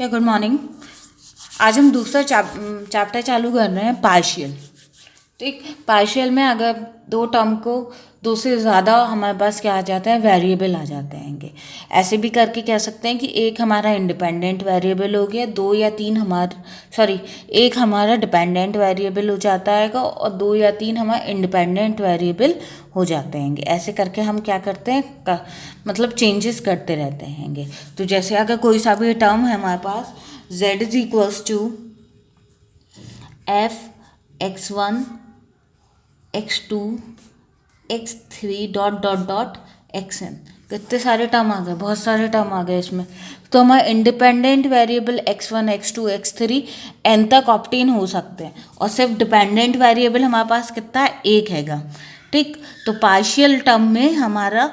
या good morning. आज हम दूसरा चैप्टर चालू कर रहे हैं पार्शियल। ठीक, पार्शियल में अगर दो टर्म को दो से ज़्यादा हमारे पास क्या आ जाता है, वेरिएबल आ जाते हैं। ऐसे भी करके कह सकते हैं कि एक हमारा इंडिपेंडेंट वेरिएबल हो गया, दो या तीन एक हमारा डिपेंडेंट वेरिएबल हो जाता है और दो या तीन हमारा इंडिपेंडेंट वेरिएबल हो जाते हैं। ऐसे करके हम क्या करते हैं, मतलब चेंजेस करते रहते हैं। तो जैसे अगर कोई सा भी टर्म है हमारे पास, z is equals to f(x1) x2 x3 dot dot dot xn, कितने सारे टर्म आ गए, बहुत सारे टर्म आ गए इसमें। तो हमारे independent variable x1 x2 x3 n तक ऑब्टेन हो सकते हैं और सिर्फ डिपेंडेंट वेरिएबल हमारे पास कितना है, एक हैगा। ठीक, तो पार्शियल टर्म में हमारा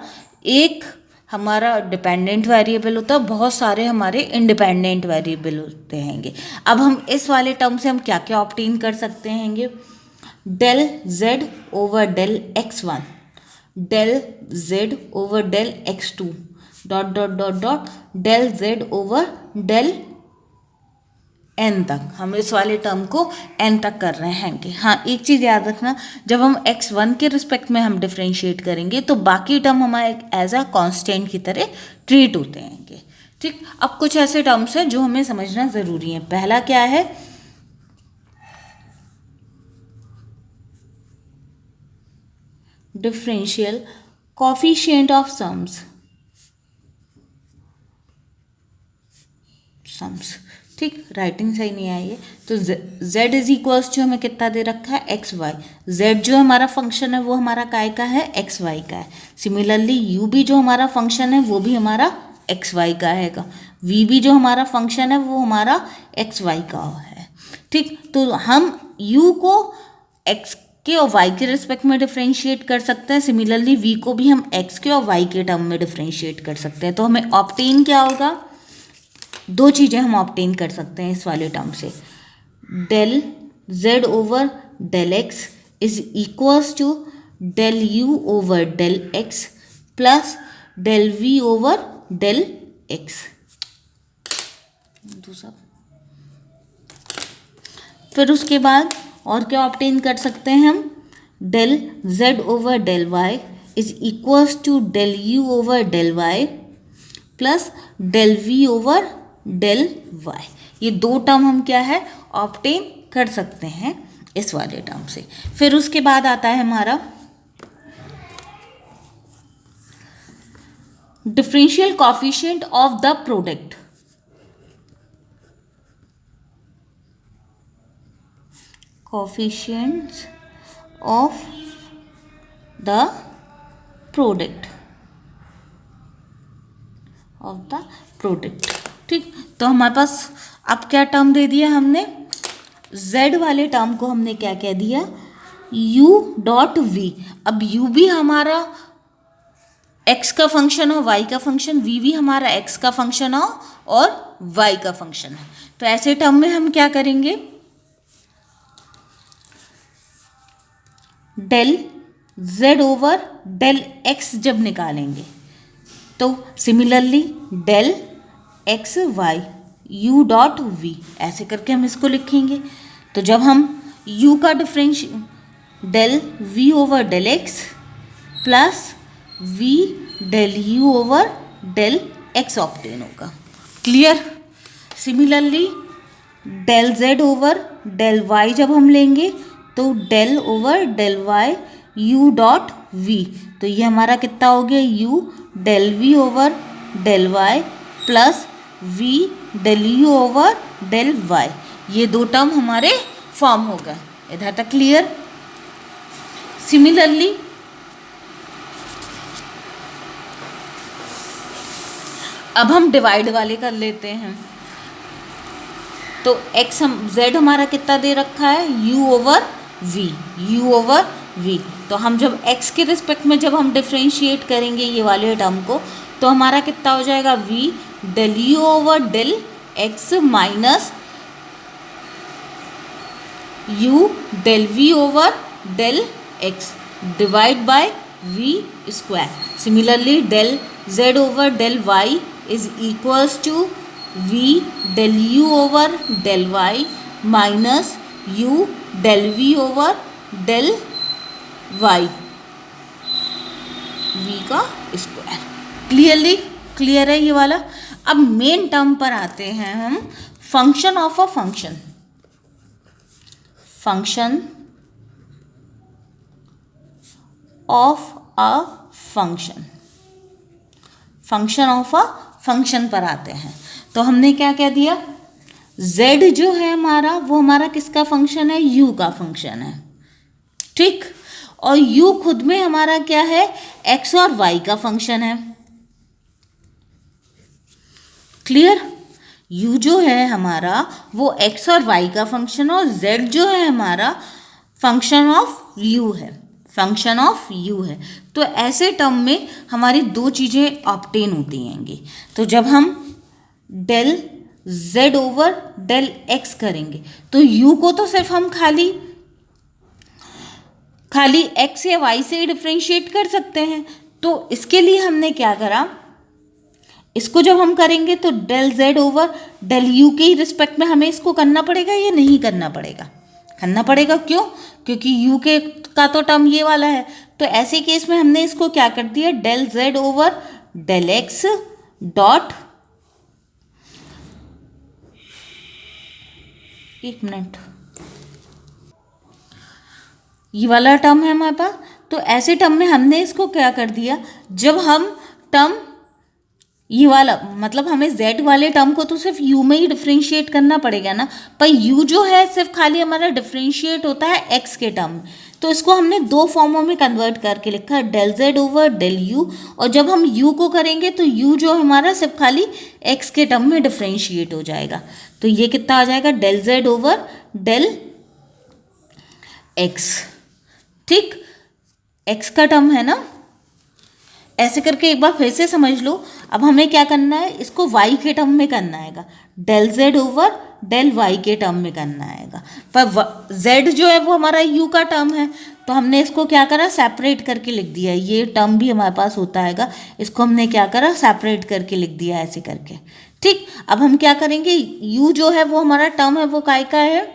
डिपेंडेंट वेरिएबल होता है, बहुत सारे हमारे इंडिपेंडेंट वेरिएबल होते हैं। अब हम इस वाले टर्म से हम क्या क्या ऑब्टेन कर सकते हैं, del z over del x1, del z over del x2 dot dot dot dot del z over del n तक। हम इस वाले टर्म को n तक कर रहे हैं। हाँ, एक चीज़ याद रखना, जब हम x1 के रिस्पेक्ट में हम डिफ्रेंशिएट करेंगे तो बाकी टर्म हमारे एज अ कांस्टेंट की तरह ट्रीट होते हैं। ठीक, अब कुछ ऐसे टर्म्स हैं जो हमें समझना ज़रूरी है। पहला क्या है, डिफरेंशियल कोफिशिएंट ऑफ सम्स। ठीक, राइटिंग सही नहीं आई है। तो z इज इक्वल्स जो हमें कितना दे रखा है, एक्स वाई। z जो हमारा फंक्शन है वो हमारा काय का है, एक्स वाई का है। सिमिलरली u भी जो हमारा फंक्शन है वो भी हमारा एक्स वाई का हैगा। v भी जो हमारा फंक्शन है वो हमारा एक्स वाई का है। ठीक, तो हम u को x के और y के रिस्पेक्ट में डिफ्रेंशिएट कर सकते हैं। सिमिलरली v को भी हम x के और y के टर्म में डिफ्रेंशिएट कर सकते हैं। तो हमें ऑब्टेन क्या होगा, दो चीज़ें हम ऑब्टेन कर सकते हैं इस वाले टर्म से। del z over del x is equals to del u over del x plus del v over del x। दूसरा, फिर उसके बाद और क्या ऑब्टेन कर सकते हैं हम, del z over del y is equals to del u over del y plus del v over del y। ये दो टर्म हम क्या है, ऑब्टेन कर सकते हैं इस वाले टर्म से। फिर उसके बाद आता है हमारा differential coefficient of the product. Coefficients of the product ठीक, तो हमारे पास अब क्या टर्म दे दिया हमने, z वाले टर्म को हमने क्या कह दिया, u डॉट v। अब u भी हमारा x का फंक्शन हो, y का फंक्शन, v भी हमारा x का फंक्शन हो और y का फंक्शन है। तो ऐसे टर्म में हम क्या करेंगे, del z over del x जब निकालेंगे तो similarly del x y u dot v, ऐसे करके हम इसको लिखेंगे। तो जब हम u का differential del v over del x plus v del u over del x obtain होगा। Clear. Similarly del z over del y जब हम लेंगे तो del over del y u dot v, तो ये हमारा कितना हो गया, u del v over del y plus v del u over del y। ये दो टर्म हमारे फॉर्म हो गए, इधर तक क्लियर। सिमिलरली अब हम डिवाइड वाले कर लेते हैं। तो x z हमारा कितना दे रखा है, u ओवर v। तो हम जब x के रिस्पेक्ट में जब हम डिफ्रेंशिएट करेंगे ये वाले टर्म को तो हमारा कितना हो जाएगा, v del u over del x minus u del v over del x divide by v square. Similarly del z over del y is equals to v del u over del y minus u del v over del y v का square. Clear है ये वाला। अब main term पर आते हैं हम, function of a function. Function of a function, function of a function पर आते हैं। तो हमने क्या क्या दिया, z जो है हमारा वो हमारा किसका फंक्शन है, u का फंक्शन है, ठीक। और u खुद में हमारा क्या है, x और y का फंक्शन है। क्लियर, u जो है हमारा वो x और y का फंक्शन, और z जो है हमारा फंक्शन ऑफ u है, फंक्शन ऑफ u है। तो ऐसे टर्म में हमारी दो चीज़ें ऑब्टेन होती हैंगी। तो जब हम del z over del x करेंगे तो u को तो सिर्फ हम खाली x या y से ही डिफ्रेंशिएट कर सकते हैं। तो इसके लिए हमने क्या करा, इसको जब हम करेंगे तो del z over del u के ही रिस्पेक्ट में हमें इसको करना पड़ेगा या नहीं करना पड़ेगा, करना पड़ेगा। क्यों, क्योंकि u के का तो टर्म ये वाला है। तो ऐसे केस में हमने इसको क्या कर दिया, del z over del x dot, एक मिनट, ये वाला टर्म है हमारे पास। तो ऐसे टर्म में हमने इसको क्या कर दिया, जब हम टर्म ये वाला, मतलब हमें z वाले टर्म को तो सिर्फ u में ही डिफ्रेंशिएट करना पड़ेगा ना, पर u जो है सिर्फ खाली हमारा डिफ्रेंशिएट होता है x के टर्म में। तो इसको हमने दो फॉर्मों में कन्वर्ट करके लिखा है, del z over del u। और जब हम u को करेंगे तो u जो हमारा सिर्फ खाली x के टर्म में डिफ्रेंशिएट हो जाएगा। तो ये कितना आ जाएगा, del z over del x, ठीक, x का टर्म है ना। ऐसे करके एक बार फिर से समझ लो। अब हमें क्या करना है, इसको y के टर्म में करना आएगा, del z over del y के टर्म में करना आएगा। पर z जो है वो हमारा u का टर्म है, तो हमने इसको क्या करा, सेपरेट करके लिख दिया। ये टर्म भी हमारे पास होता हैगा, इसको हमने क्या करा, सेपरेट करके लिख दिया ऐसे करके, ठीक। अब हम क्या करेंगे, u जो है वो हमारा टर्म है वो काय का है,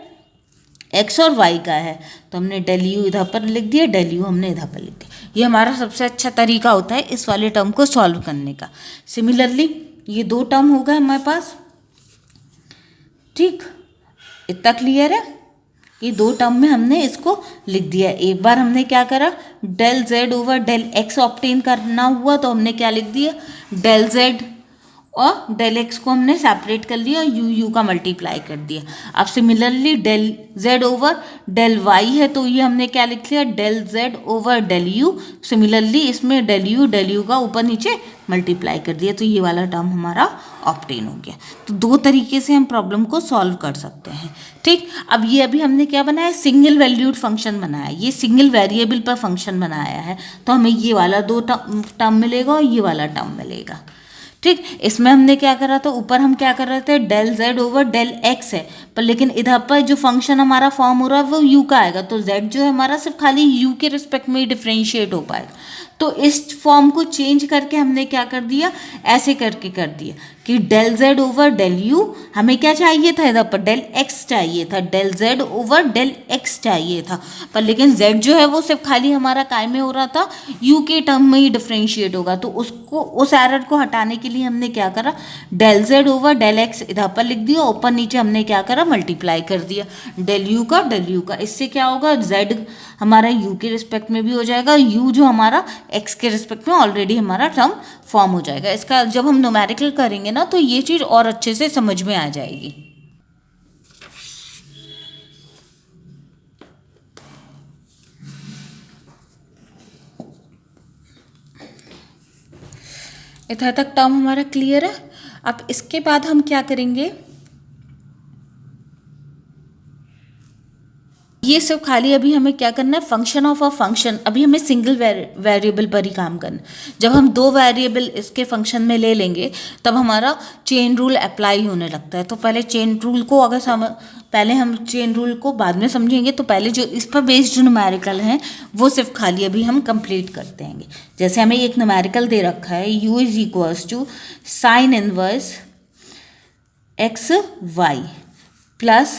x और y का है। तो हमने डेल u इधर पर लिख दिया, डेल u हमने इधर पर लिख दिया। ये हमारा सबसे अच्छा तरीका होता है इस वाले टर्म को सॉल्व करने का। सिमिलरली ये दो टर्म हो गए हमारे पास, ठीक, इतना क्लियर है। ये दो टर्म में हमने इसको लिख दिया। एक बार हमने क्या करा, del z over del x obtain करना हुआ तो हमने क्या लिख दिया, डेल z और डेल x को हमने सेपरेट कर लिया और u का मल्टीप्लाई कर दिया। अब similarly del z over del y है तो ये हमने क्या लिख लिया, del z over del u। Similarly इसमें डेल u का ऊपर नीचे मल्टीप्लाई कर दिया, तो ये वाला टर्म हमारा ऑब्टेन हो गया। तो दो तरीके से हम प्रॉब्लम को सॉल्व कर सकते हैं, ठीक। अब ये अभी हमने क्या बनाया, सिंगल वैल्यूड फंक्शन बनाया, ये सिंगल वेरिएबल पर फंक्शन बनाया है। तो हमें ये वाला दो टर्म मिलेगा और ये वाला टर्म मिलेगा, ठीक। इसमें हमने क्या करा था, ऊपर हम क्या कर रहे थे, del z over del x है, पर लेकिन इधर पर जो फंक्शन हमारा फॉर्म हो रहा है वो u का आएगा। तो z जो है हमारा सिर्फ खाली u के रिस्पेक्ट में ही डिफ्रेंशिएट हो पाएगा। तो इस फॉर्म को चेंज करके हमने क्या कर दिया, ऐसे करके कर दिया कि del z over del u, हमें क्या चाहिए था, इधर पर डेल x चाहिए था, del z over del x चाहिए था, पर लेकिन z जो है वो सिर्फ खाली हमारा काय में हो रहा था, u के टर्म में ही डिफ्रेंशिएट होगा। तो उसको, उस एरर को हटाने के लिए हमने क्या करा, del z over del x इधर पर लिख दिया, ऊपर नीचे हमने क्या करा, मल्टीप्लाई कर दिया डेल u का। इससे क्या होगा, z हमारा u के रिस्पेक्ट में भी हो जाएगा, u जो हमारा x के रिस्पेक्ट में ऑलरेडी हमारा टर्म फॉर्म हो जाएगा। इसका जब हम न्यूमेरिकल करेंगे ना तो ये चीज़ और अच्छे से समझ में आ जाएगी। इतना तक टर्म हमारा क्लियर है। अब इसके बाद हम क्या करेंगे, ये सब खाली अभी हमें क्या करना है, फंक्शन ऑफ अ फंक्शन, अभी हमें सिंगल वेरिएबल पर ही काम करना। जब हम दो वेरिएबल इसके फंक्शन में ले लेंगे तब हमारा चेन रूल अप्लाई होने लगता है। तो पहले चेन रूल को पहले हम चेन रूल को बाद में समझेंगे। तो पहले जो इस पर बेस्ड न्यूमेरिकल हैं वो सिर्फ खाली अभी हम कंप्लीट करते हैं। जैसे हमें एक न्यूमेरिकल दे रखा है, u is equals to sine inverse x y plus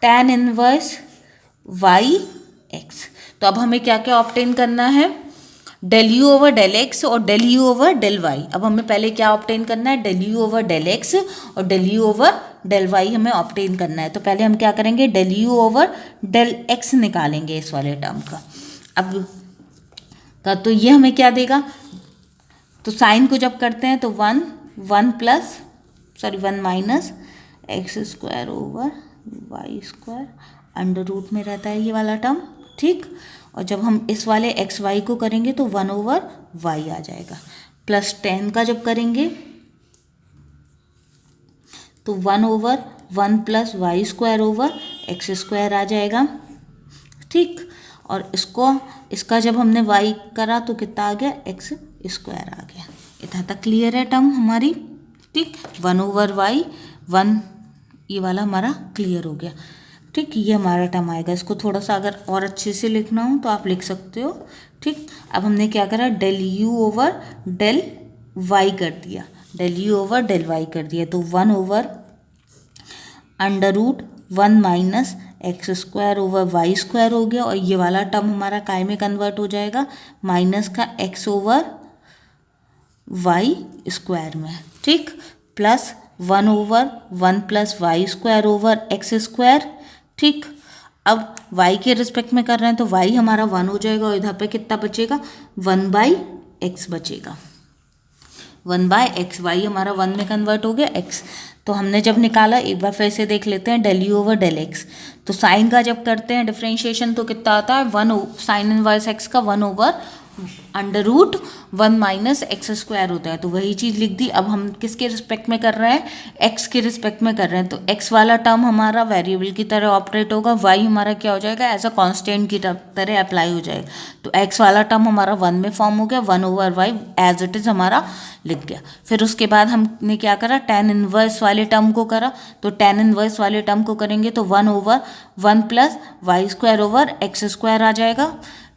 tan inverse y x. तो अब हमें क्या क्या ऑब्टेन करना है, del u over del x और del u over del y. अब हमें पहले क्या ऑब्टेन करना है, del u over del x और del u over del y हमें ऑब्टेन करना है। तो पहले हम क्या करेंगे, del u over del x निकालेंगे इस वाले टर्म का। अब का तो ये हमें क्या देगा, तो साइन को जब करते हैं तो one minus x square over y square under root में रहता है ये वाला टर्म, ठीक। और जब हम इस वाले एक्स वाई को करेंगे तो 1/y आ जाएगा, प्लस 10 का जब करेंगे तो 1/1 + y² ओवर एक्स स्क्वायर आ जाएगा, ठीक। और इसका जब हमने y करा तो कितना आ गया, x स्क्वायर आ गया। इतना तक क्लियर है टर्म हमारी, ठीक। 1/y 1 ये वाला हमारा क्लियर हो गया, ठीक। ये हमारा टर्म आएगा। इसको थोड़ा सा अगर और अच्छे से लिखना हो तो आप लिख सकते हो, ठीक। अब हमने क्या करा, del u over del y कर दिया, del u over del y कर दिया, तो 1/√1 minus x square over y square हो गया। और ये वाला टर्म हमारा काय में कन्वर्ट हो जाएगा, माइनस का x ओवर वाई स्क्वायर में, ठीक, plus 1/1 + y² over x square, ठीक। अब y के रिस्पेक्ट में कर रहे हैं तो y हमारा 1 हो जाएगा और इधर पे कितना बचेगा, 1/x बचेगा, 1/x। y हमारा 1 में कन्वर्ट हो गया x। तो हमने जब निकाला, एक बार फिर से देख लेते हैं, del u over del x. तो साइन का जब करते हैं डिफ्रेंशिएशन तो कितना आता है, साइन इनवर्स एक्स का 1/√1 माइनस एक्स स्क्वायर होता है। तो वही चीज़ लिख दी। अब हम किसके रिस्पेक्ट में कर रहे हैं, एक्स के रिस्पेक्ट में कर रहे हैं। तो एक्स वाला टर्म हमारा वेरिएबल की तरह ऑपरेट होगा, वाई हमारा क्या हो जाएगा, एज अ कांस्टेंट की तरह अप्लाई हो जाएगा। तो एक्स वाला टर्म हमारा 1 में फॉर्म हो गया, 1/y एज इट इज़ हमारा लिख गया। फिर उसके बाद हमने क्या करा, tan इनवर्स वाले टर्म को करा। तो tan इनवर्स वाले टर्म को करेंगे तो 1/1 + y² ओवर एक्स स्क्वायर आ जाएगा।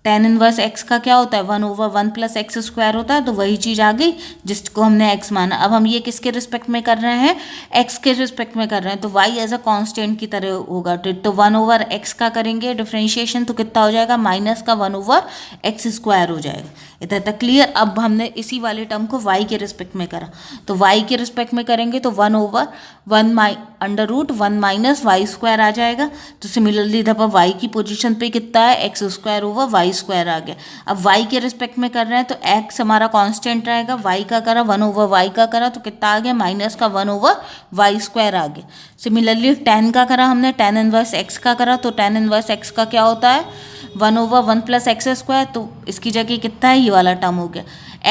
tan इनवर्स x का क्या होता है, 1/1 + x² होता है। तो वही चीज़ आ गई जिसको हमने x माना। अब हम ये किसके रिस्पेक्ट में कर रहे हैं, x के रिस्पेक्ट में कर रहे हैं। तो y एज अ कांस्टेंट की तरह होगा। तो 1/x का करेंगे डिफ्रेंशिएशन तो कितना हो जाएगा, माइनस का 1/x² हो जाएगा। इधर तक क्लियर। अब हमने इसी वाले टर्म को y के रिस्पेक्ट में करा, तो y के रिस्पेक्ट में करेंगे तो 1/√1 माइनस y² आ जाएगा। तो सिमिलरली इधर पर y की पोजीशन पे कितना है, x² ओवर y² आ गया। अब y के रिस्पेक्ट में कर रहे हैं तो x हमारा कांस्टेंट रहेगा, y का करा 1/y का करा तो कितना आ गया, माइनस का 1/y² आ गया। सिमिलरली tan का करा हमने, tan इनवर्स x का करा तो tan इनवर्स x का क्या होता है, 1/1 + x²। तो इसकी जगह कितना है, ये वाला टर्म हो गया।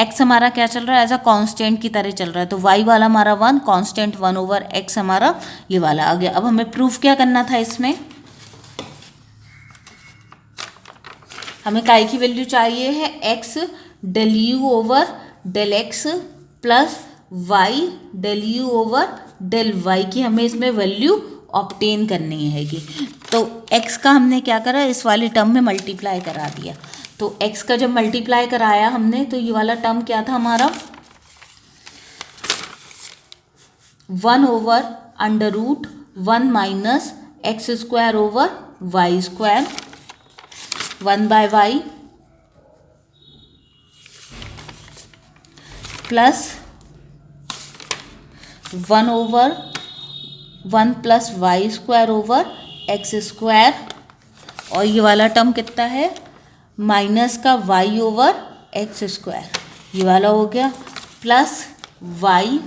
x हमारा क्या चल रहा है, एज अ कांस्टेंट की तरह चल रहा है। तो y वाला हमारा 1, कांस्टेंट 1/x हमारा ये वाला आ गया। अब हमें प्रूफ क्या करना था, इसमें हमें काय की वैल्यू चाहिए है, x del u over del x plus y del u over del y की हमें इसमें वैल्यू ऑब्टेन करनी हैगी। तो x का हमने क्या करा, इस वाले टर्म में मल्टीप्लाई करा दिया। तो x का जब मल्टीप्लाई कराया हमने तो ये वाला टर्म क्या था हमारा, 1/√1 minus x² over y² 1/y plus 1/1 + y² over x²। और ये वाला टर्म कितना है, माइनस का y ओवर x², ये वाला हो गया, plus y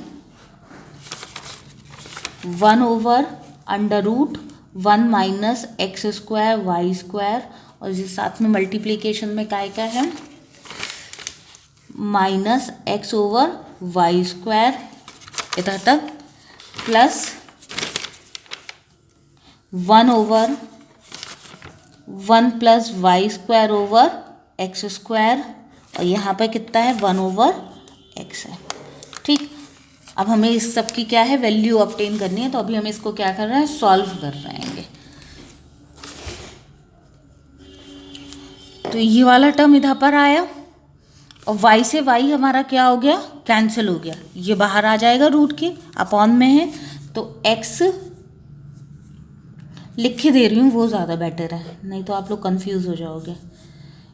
1/√1 minus x² y²। और ये साथ में मल्टीप्लिकेशन में काय का है, माइनस x ओवर y² इधर तक, प्लस 1/1 + y² ओवर x²। और यहाँ पे कितना है, 1/x है, ठीक। अब हमें इस सब की क्या है, वैल्यू ऑब्टेन करनी है। तो अभी हम इसको क्या कर रहे हैं, सॉल्व कर रहे हैं। तो ये वाला टर्म इधर पर आया और y से y हमारा क्या हो गया, कैंसिल हो गया। ये बाहर आ जाएगा रूट के, अपॉन में है तो x लिख के दे रही हूँ, वो ज़्यादा बेटर है, नहीं तो आप लोग कंफ्यूज हो जाओगे।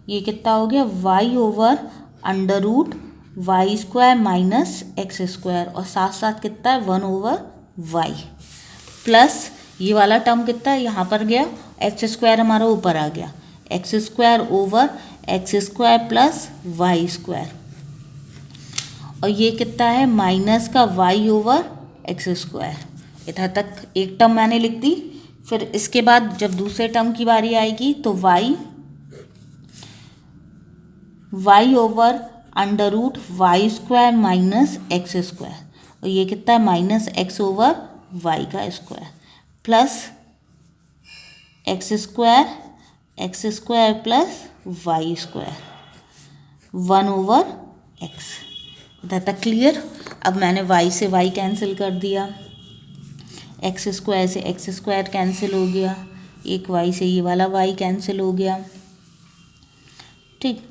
ये कितना हो गया, y over under root y square minus x square, और साथ साथ कितना है 1 ओवर y प्लस ये वाला टर्म कितना है यहाँ पर गया, एक्स स्क्वायर हमारा ऊपर आ गया, x square over x square plus y square, और ये कितना है माइनस का y ओवर एक्स स्क्वायर। इधर तक एक टर्म मैंने लिख दी। फिर इसके बाद जब दूसरे टर्म की बारी आएगी तो y over under root y square minus x square, और ये कितना है माइनस एक्स ओवर वाई का square plus x square plus y square 1 over x. इधर तक क्लियर। अब मैंने y से y कैंसिल कर दिया, एक्स स्क्वायर से एक्स स्क्वायर कैंसिल हो गया, एक y से ये वाला y कैंसिल हो गया, ठीक,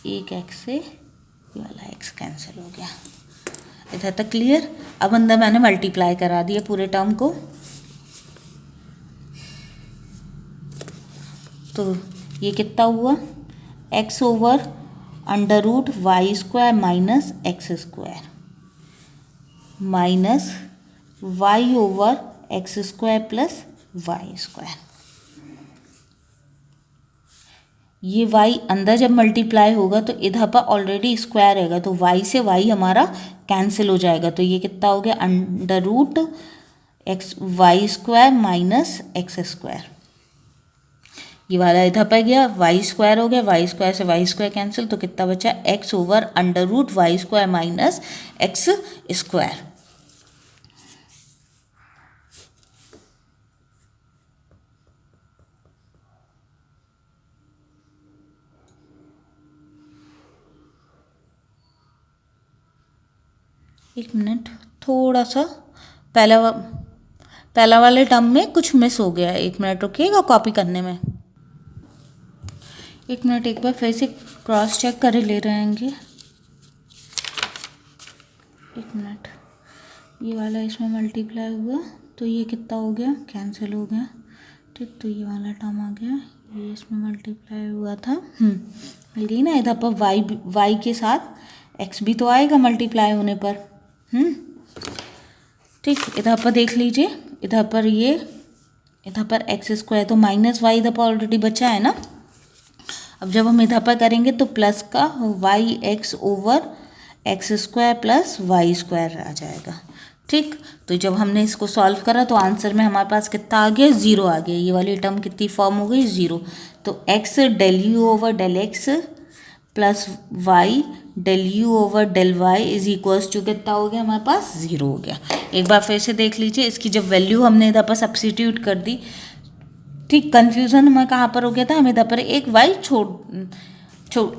एक x से ये वाला x कैंसिल हो गया। इधर तक क्लियर। अब अंदर मैंने मल्टीप्लाई करा दिया पूरे टर्म को, तो ये कितना हुआ, x over under root y square minus x square minus y over x square plus y square. ये y अंदर जब मल्टीप्लाई होगा तो इधर पर ऑलरेडी स्क्वायर रहेगा, तो y से y हमारा कैंसिल हो जाएगा, तो ये कितना हो गया under root x y square minus x square. ये वाला इधर पर गया, वाई स्क्वायर हो गया, वाई स्क्वायर से वाई स्क्वायर कैंसिल, तो कितना बचा x over under root y square minus x square. एक मिनट, थोड़ा सा पहला वाले टर्म में कुछ मिस हो गया है, एक मिनट रुकिएगा कॉपी करने में। एक मिनट, एक बार फिर से क्रॉस चेक कर ले रहेंगे। एक मिनट, ये वाला इसमें मल्टीप्लाई हुआ तो ये कितना हो गया, कैंसिल हो गया, ठीक, तो ये वाला टर्म आ गया, ये इसमें मल्टीप्लाई हुआ था, मिल गई ना। इधर पर वाई के साथ एक्स भी तो आएगा मल्टीप्लाई होने पर, ठीक। इधर पर देख लीजिए, इधर पर एक्स स्क्वायर, तो माइनस वाई इधर पर ऑलरेडी बचा है ना। अब जब हम इधर पर करेंगे तो प्लस का y x over x square plus y square आ जाएगा, ठीक। तो जब हमने इसको सॉल्व करा तो आंसर में हमारे पास कितना आ गया, 0 आ गया। ये वाली टर्म कितनी फॉर्म हो गई, 0। तो x del u over del x plus y del u over del y is equals to कितना हो गया हमारे पास, 0 हो गया। एक बार फिर से देख लीजिए, इसकी जब वैल्यू हमने इधर पर सब्स्टिट्यूट कर दी, ठीक, कन्फ्यूज़न हमें कहाँ पर हो गया था, हम इधर पर एक वाई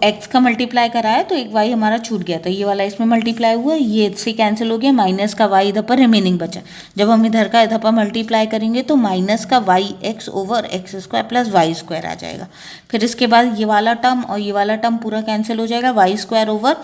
एक्स का मल्टीप्लाई कराया तो एक वाई हमारा छूट गया था, ये वाला इसमें मल्टीप्लाई हुआ, ये इससे कैंसिल हो गया, माइनस का वाई इधर पर रिमेनिंग बचा। जब हम इधर पर मल्टीप्लाई करेंगे तो माइनस का y x over x square plus y square आ जाएगा। फिर इसके बाद ये वाला टर्म और ये वाला टर्म पूरा कैंसिल हो जाएगा, y square over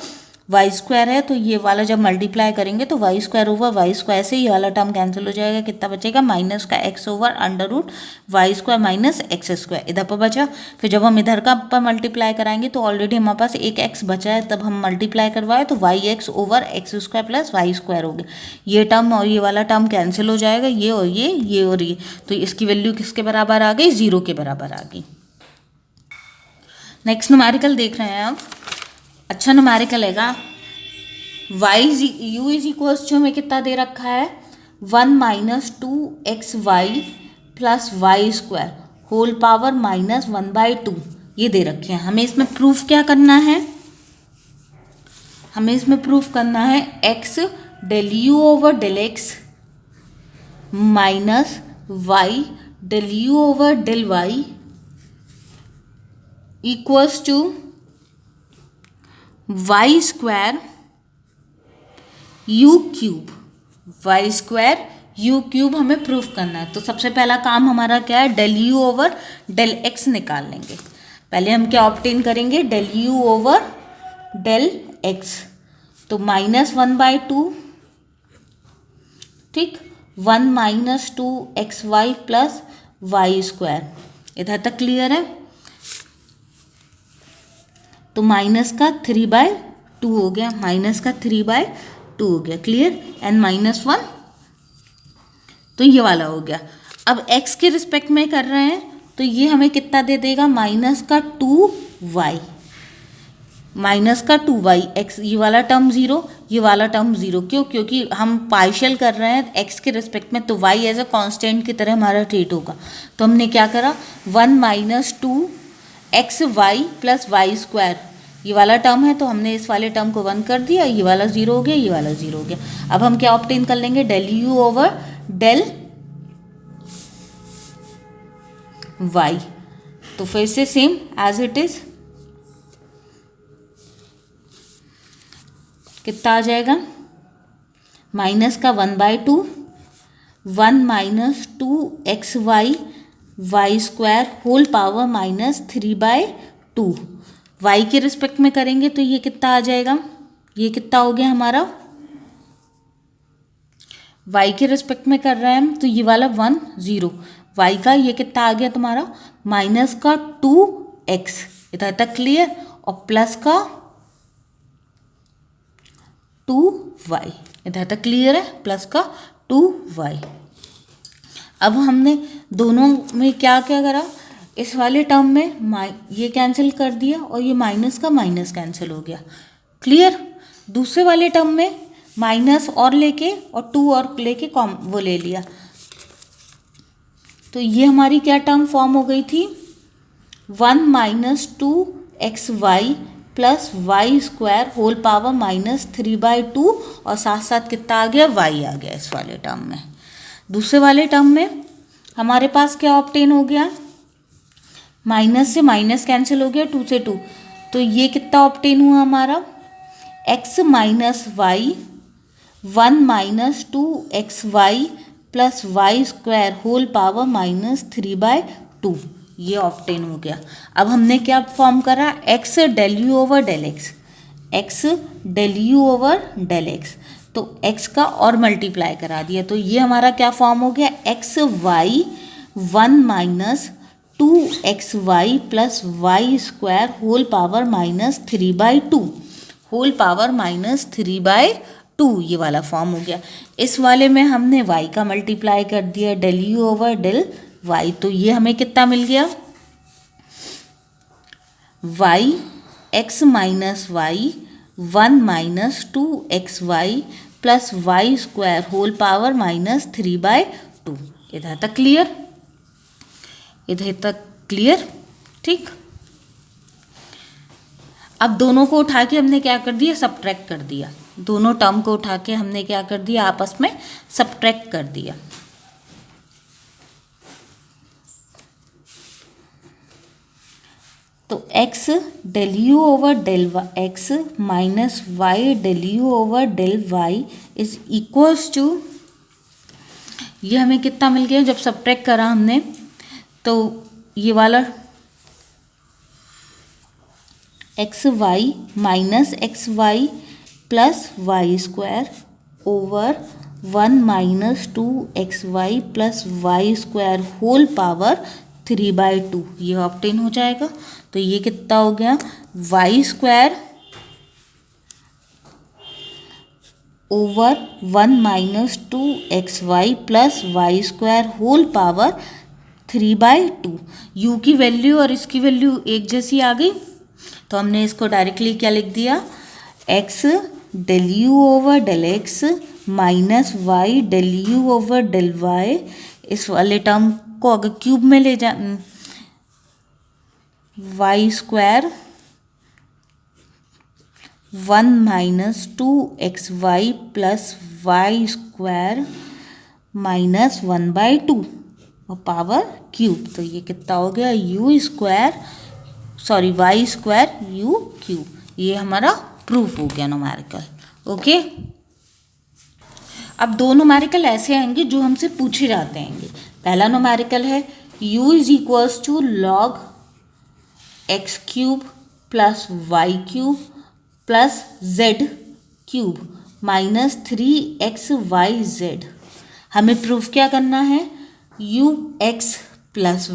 y square है, तो ये वाला जब मल्टीप्लाई करेंगे तो y square over y square से ये वाला टर्म कैंसिल हो जाएगा, कितना बचेगा माइनस का x over under root y square minus x square इधर पर बचा। फिर जब हम इधर का पर मल्टीप्लाई कराएंगे तो ऑलरेडी हमारे पास एक एक्स बचा है, तब हम मल्टीप्लाई करवाए तो y x over x square plus y square हो गया। ये टर्म और ये वाला टर्म कैंसिल हो जाएगा, ये और ये और ये, तो इसकी वैल्यू किसके बराबर आ गई, 0 के बराबर आ गई। नेक्स्ट न्यूमेरिकल देख रहे हैं आप, अच्छा न्यूमेरिकल है। यू इज इक्वल्स टू हमें कितना दे रखा है, 1 minus 2xy plus y square whole power minus 1/2 ये दे रखे हैं। हमें इसमें प्रूफ क्या करना है, हमें इसमें प्रूफ करना है x del u over del x minus y del u over del y equals to y square u cube, y square u cube हमें प्रूफ करना है। तो सबसे पहला काम हमारा क्या है, del u over del x निकाल लेंगे। पहले हम क्या ऑब्टेन करेंगे, del u over del x, तो -1/2, ठीक, 1 minus 2xy plus y square. इधर तक क्लियर है? तो माइनस का 3/2 हो गया, माइनस का 3/2 हो गया। क्लियर? n-1 तो ये वाला हो गया। अब x के रिस्पेक्ट में कर रहे हैं तो ये हमें कितना दे देगा, माइनस का 2y, माइनस का 2y। x ये वाला टर्म 0, ये वाला टर्म 0। क्यों? क्योंकि हम पार्शियल कर रहे हैं x के रिस्पेक्ट में, तो y एज अ कांस्टेंट की तरह हमारा ट्रीट होगा। तो हमने क्या करा, 1 minus 2xy plus y square, ये वाला टर्म है तो हमने इस वाले टर्म को 1 कर दिया, ये वाला 0 हो गया, ये वाला 0 हो गया। अब हम क्या ऑब्टेन कर लेंगे, del u over del y। तो फिर से सेम एज इट इज कितना आ जाएगा, माइनस का 1/2, 1 minus 2xy y square whole power minus 3/2। Y के रिस्पेक्ट में करेंगे तो ये कितना आ जाएगा, ये कितना हो गया हमारा, वाई के रिस्पेक्ट में कर रहे हैं हम तो ये वाला 1 0, वाई का ये कितना आ गया तुम्हारा, माइनस का 2x। इधर तक क्लियर? और प्लस का 2y। इधर तक क्लियर है? प्लस का 2y। अब हमने दोनों में क्या क्या करा, इस वाले टर्म में ये कैंसिल कर दिया और ये माइनस का माइनस कैंसिल हो गया। क्लियर? दूसरे वाले टर्म में माइनस और लेके और 2 और लेके कॉम वो ले लिया, तो ये हमारी क्या टर्म फॉर्म हो गई थी, 1 minus 2xy plus y square whole power minus 3/2 और साथ साथ कितना आ गया, y आ गया इस वाले टर्म में। दूसरे वाले टर्म में हमारे पास क्या ऑब्टेन हो गया, माइनस से माइनस कैंसिल हो गया, 2 से 2, तो ये कितना ऑब्टेन हुआ हमारा, x minus y 1 minus 2xy plus y square whole power minus 3/2, ये ऑब्टेन हो गया। अब हमने क्या फॉर्म करा, x del u over del x, x del u over del x, तो x का और मल्टीप्लाई करा दिया, तो ये हमारा क्या फॉर्म हो गया, x y 1 minus 2xy plus y square whole power minus 3/2 whole power minus 3/2, ये वाला फॉर्म हो गया। इस वाले में हमने y का मल्टीप्लाई कर दिया del u over del y, तो ये हमें कितना मिल गया, y x minus y 1 minus 2xy plus y square whole power minus 3/2। इधर तक क्लियर? इधर तक क्लियर? ठीक। अब दोनों को उठा के हमने क्या कर दिया, सब्ट्रैक्ट कर दिया। दोनों टर्म को उठा के हमने क्या कर दिया, आपस में सब्ट्रैक्ट कर दिया। तो x del u over del x minus y del u over del y is equals to, ये हमें कितना मिल गया जब सब्ट्रैक्ट करा हमने, तो ये वाला x y minus x y plus y square over 1 minus 2xy plus y square whole power 3/2, ये ऑब्टेन हो जाएगा। तो ये कितना हो गया, y square over 1 minus 2xy plus y square whole power 3/2। u की वैल्यू और इसकी वैल्यू एक जैसी आ गई, तो हमने इसको डायरेक्टली क्या लिख दिया, x del u over del x minus y del u over del y. इस वाले टर्म को अगर क्यूब में ले जा, y square 1 minus 2xy plus y square minus 1/2 और पावर क्यूब, तो ये कितना हो गया, u square sorry y square u cube. ये हमारा प्रूफ हो गया न्यूमेरिकल। ओके, अब दो न्यूमेरिकल ऐसे आएंगे जो हमसे पूछे जाते हैं। पहला न्यूमेरिकल है u is equals to log x cube plus y cube plus z cube minus 3xyz। हमें प्रूफ क्या करना है, u x plus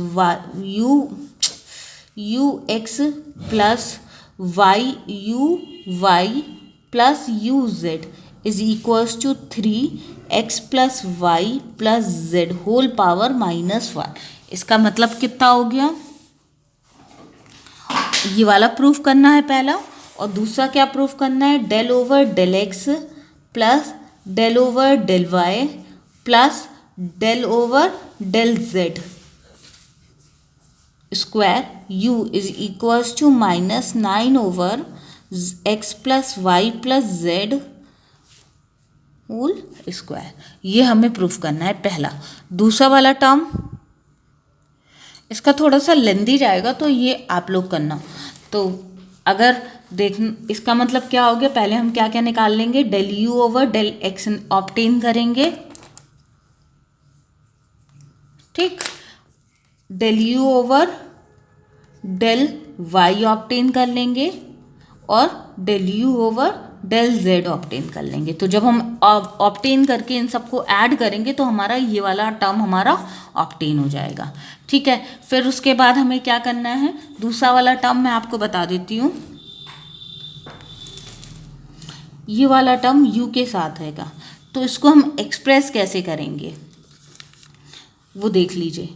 y plus u z is equals to 3x plus y plus z whole power -1। इसका मतलब कितना हो गया, ये वाला प्रूफ करना है पहला, और दूसरा क्या प्रूफ करना है, del over del x plus del over del y plus del over del z square u is equals to -9 over x plus y plus z whole square. ये हमें प्रूफ करना है पहला। दूसरा वाला टर्म इसका थोड़ा सा लेंदी जाएगा, तो ये आप लोग करना। तो अगर इसका मतलब क्या हो गया, पहले हम क्या क्या निकाल लेंगे, del u over del x obtain करेंगे, ठीक, del u over del y obtain कर लेंगे और del u over del z obtain कर लेंगे। तो जब हम ऑब्टेन करके इन सबको ऐड करेंगे तो हमारा ये वाला टर्म हमारा ऑब्टेन हो जाएगा, ठीक है। फिर उसके बाद हमें क्या करना है, दूसरा वाला टर्म मैं आपको बता देती हूँ। ये वाला टर्म u के साथ रहेगा, तो इसको हम एक्सप्रेस कैसे करेंगे वो देख लीजिए।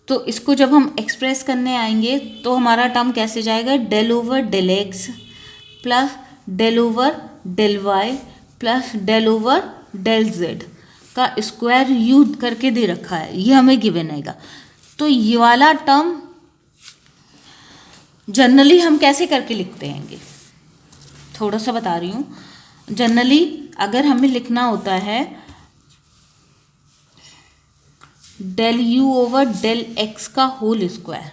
तो इसको जब हम एक्सप्रेस करने आएंगे तो हमारा टर्म कैसे जाएगा, del over del x plus del over del y plus del over del z का स्क्वायर यू करके दे रखा है, ये हमें गिवन आएगा। तो ये वाला टर्म जनरली हम कैसे करके लिखते हैंगे, थोड़ा सा बता रही हूँ। जनरली अगर हमें लिखना होता है del u over del x का होल स्क्वायर,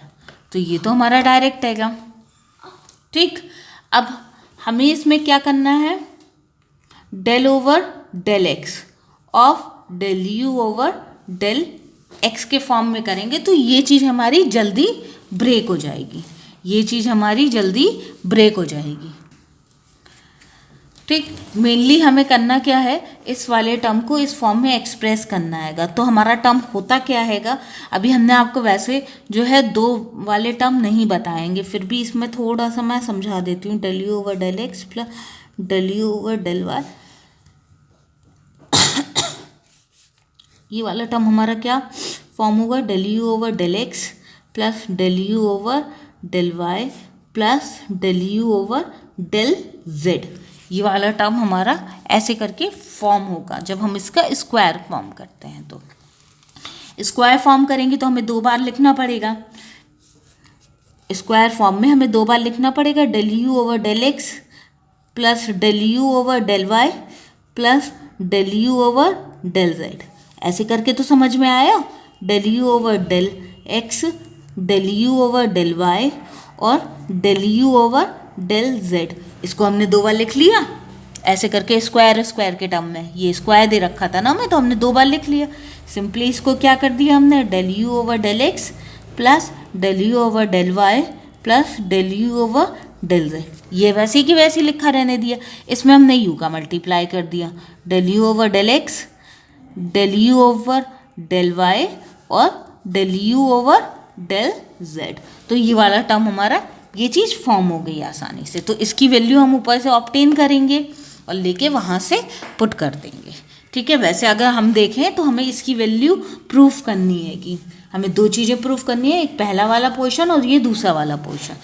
तो ये तो हमारा डायरेक्ट आएगा, ठीक। अब हमें इसमें क्या करना है, del over del x of del u over del x के फॉर्म में करेंगे, तो ये चीज़ हमारी जल्दी ब्रेक हो जाएगी, ये चीज़ हमारी जल्दी ब्रेक हो जाएगी, ठीक। मेनली हमें करना क्या है, इस वाले टर्म को इस फॉर्म में एक्सप्रेस करना हैगा। तो हमारा टर्म होता क्या हैगा, अभी हमने आपको वैसे जो है दो वाले टर्म नहीं बताएंगे, फिर भी इसमें थोड़ा सा मैं समझा देती हूँ। Del u over del x plus del u over del y, ये वाला टर्म हमारा क्या फॉर्म होगा, del u over del x plus del u over del y plus del u over del z. ये वाला टर्म हमारा ऐसे करके फॉर्म होगा जब हम इसका स्क्वायर फॉर्म करते हैं। तो स्क्वायर फॉर्म करेंगे तो हमें दो बार लिखना पड़ेगा, स्क्वायर फॉर्म में हमें दो बार लिखना पड़ेगा, del u over del x plus del u over del y plus del u over del z. ऐसे करके तो समझ में आया, del u over del x, del u over del y और del u over del z, इसको हमने दो बार लिख लिया ऐसे करके स्क्वायर स्क्वायर के टर्म में। ये स्क्वायर दे रखा था ना मैं, तो हमने दो बार लिख लिया। सिंपली इसको क्या कर दिया हमने, del u over del x plus del u over del y plus del u over del z, ये वैसे की वैसे लिखा रहने दिया। इसमें हमने यू का मल्टीप्लाई कर दिया, del u over del x, del u over del y और del u over del z. तो ये वाला टर्म हमारा ये चीज़ फॉर्म हो गई आसानी से। तो इसकी वैल्यू हम ऊपर से ऑब्टेन करेंगे और लेके वहाँ से पुट कर देंगे, ठीक है। वैसे अगर हम देखें तो हमें इसकी वैल्यू प्रूफ करनी है कि हमें दो चीज़ें प्रूफ करनी है, एक पहला वाला पोर्शन और ये दूसरा वाला पोर्शन।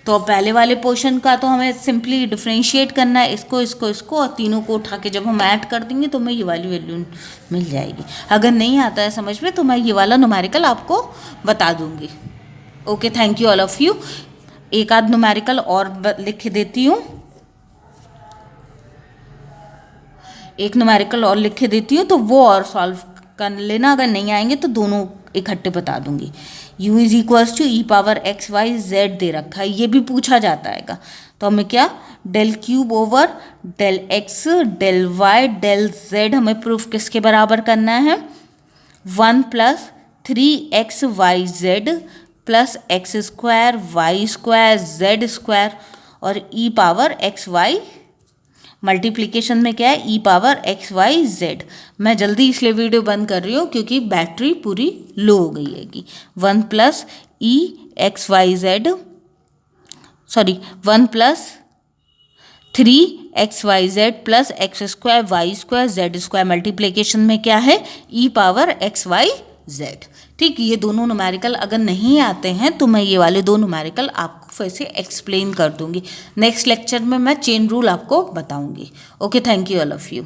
तो पहले वाले पोर्शन का तो हमें सिंपली डिफ्रेंशिएट करना है, इसको इसको इसको, और तीनों को उठा के जब हम ऐड कर देंगे तो हमें ये वाली वैल्यू मिल जाएगी। अगर नहीं आता है समझ में तो मैं ये वाला न्यूमेरिकल आपको बता दूँगी। Okay, thank you all of you. एक आध न्यूमेरिकल और लिख देती हूँ, एक न्यूमेरिकल और लिख देती हूँ, तो वो और सॉल्व कर लेना। अगर नहीं आएंगे तो दोनों इकट्ठे बता दूंगी। u is equals to e power x y z दे रखा है, ये भी पूछा जाता है। तो हमें क्या, del cube over del x del y del z हमें प्रूफ किसके बराबर करना है, 1 plus 3x y z plus x square y square z square और e power x y multiplication में क्या है, e power x y z. मैं जल्दी इसलिए वीडियो बंद कर रही हूँ क्योंकि बैटरी पूरी लो हो गई हैगी। 1 plus e x y z, sorry 1 plus 3xyz plus x square y square z square, multiplication में क्या है, e power x y z. ठीक, ये दोनों न्यूमेरिकल अगर नहीं आते हैं तो मैं ये वाले दो न्यूमेरिकल आपको फिर से एक्सप्लेन कर दूंगी। नेक्स्ट लेक्चर में मैं चेन रूल आपको बताऊंगी। Okay, thank you all of you.